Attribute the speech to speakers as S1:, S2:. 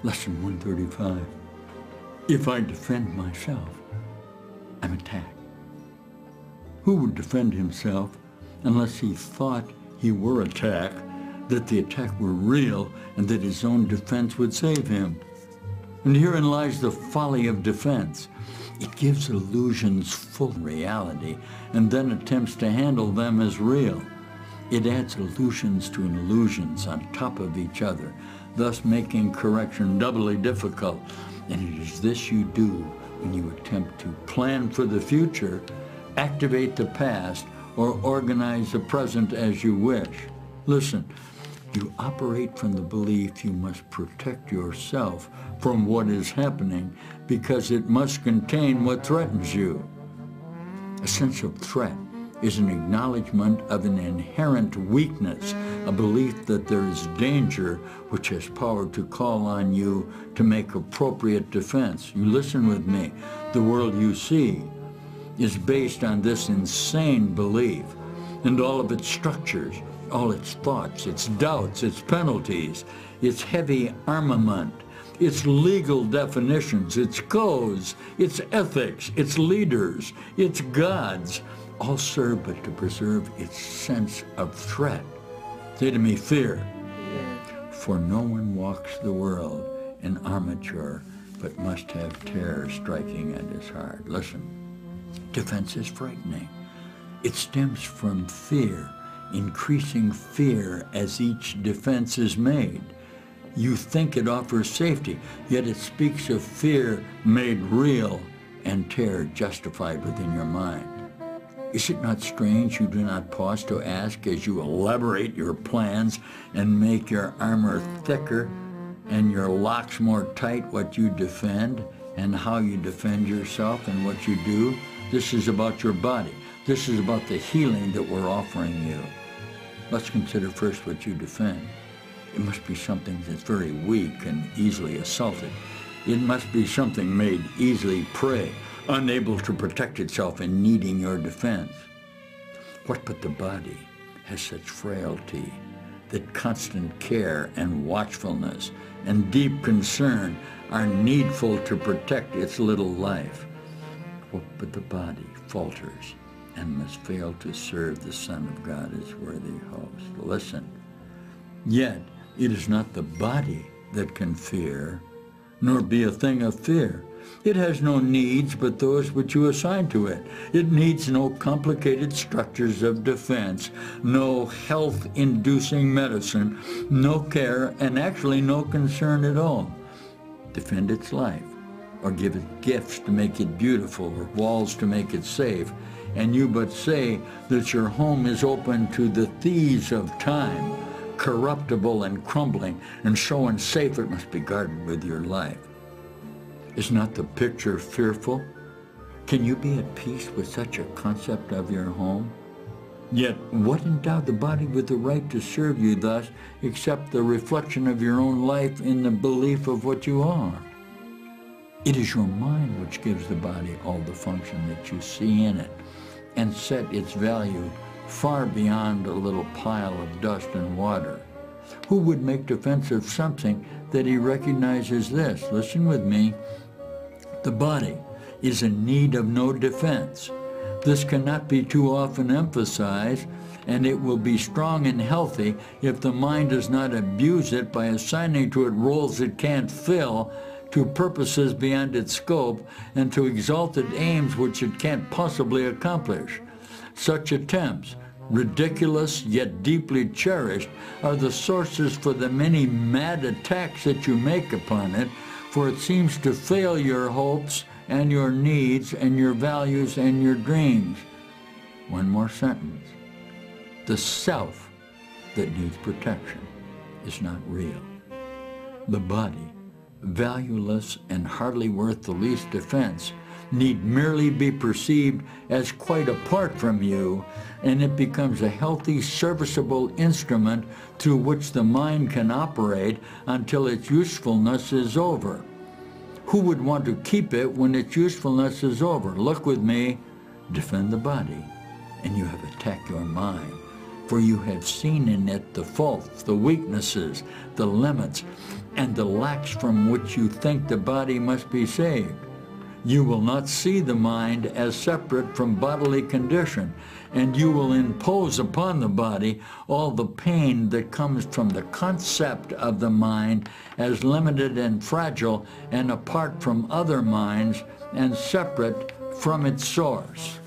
S1: Lesson 135. If I defend myself, I'm attacked. Who would defend himself unless he thought he were attacked, that the attack were real, and that his own defense would save him? And herein lies the folly of defense. It gives illusions full reality and then attempts to handle them as real. It adds illusions to illusions on top of each other, thus making correction doubly difficult. And it is this you do when you attempt to plan for the future, activate the past, or organize the present as you wish. Listen, you operate from the belief you must protect yourself from what is happening because it must contain what threatens you. A sense of threat is an acknowledgement of an inherent weakness, a belief that there is danger which has power to call on you to make appropriate defense. You listen with me. The world you see is based on this insane belief, and all of its structures, all its thoughts, its doubts, its penalties, its heavy armament, its legal definitions, its codes, its ethics, its leaders, its gods, all serve but to preserve its sense of threat. Say to me, fear. For no one walks the world in armature, but must have terror striking at his heart. Listen, defense is frightening. It stems from fear, increasing fear as each defense is made. You think it offers safety, yet it speaks of fear made real and terror justified within your mind. Is it not strange you do not pause to ask as you elaborate your plans and make your armor thicker and your locks more tight what you defend and how you defend yourself and what you do? This is about your body. This is about the healing that we're offering you. Let's consider first what you defend. It must be something that's very weak and easily assaulted. It must be something made easily prey, unable to protect itself and needing your defense. What but the body has such frailty that constant care and watchfulness and deep concern are needful to protect its little life? What but the body falters and must fail to serve the Son of God as worthy host? Listen, yet it is not the body that can fear, nor be a thing of fear. It has no needs but those which you assign to it. It needs no complicated structures of defense, no health-inducing medicine, no care, and actually no concern at all. Defend its life, or give it gifts to make it beautiful, or walls to make it safe, and you but say that your home is open to the thieves of time, corruptible and crumbling, and so unsafe it must be guarded with your life. Is not the picture fearful? Can you be at peace with such a concept of your home? Yet what endowed the body with the right to serve you thus, except the reflection of your own life in the belief of what you are? It is your mind which gives the body all the function that you see in it, and set its value far beyond a little pile of dust and water. Who would make defense of something that he recognizes this? Listen with me. The body is in need of no defense. This cannot be too often emphasized, and it will be strong and healthy if the mind does not abuse it by assigning to it roles it can't fill, to purposes beyond its scope, and to exalted aims which it can't possibly accomplish. Such attempts, ridiculous yet deeply cherished, are the sources for the many mad attacks that you make upon it, for it seems to fail your hopes and your needs and your values and your dreams. One more sentence. The self that needs protection is not real. The body, valueless and hardly worth the least defense, need merely be perceived as quite apart from you, and it becomes a healthy, serviceable instrument through which the mind can operate until its usefulness is over. Who would want to keep it when its usefulness is over? Look with me. Defend the body, and you have attacked your mind, for you have seen in it the faults, the weaknesses, the limits, and the lacks from which you think the body must be saved. You will not see the mind as separate from bodily condition, and you will impose upon the body all the pain that comes from the concept of the mind as limited and fragile and apart from other minds and separate from its source.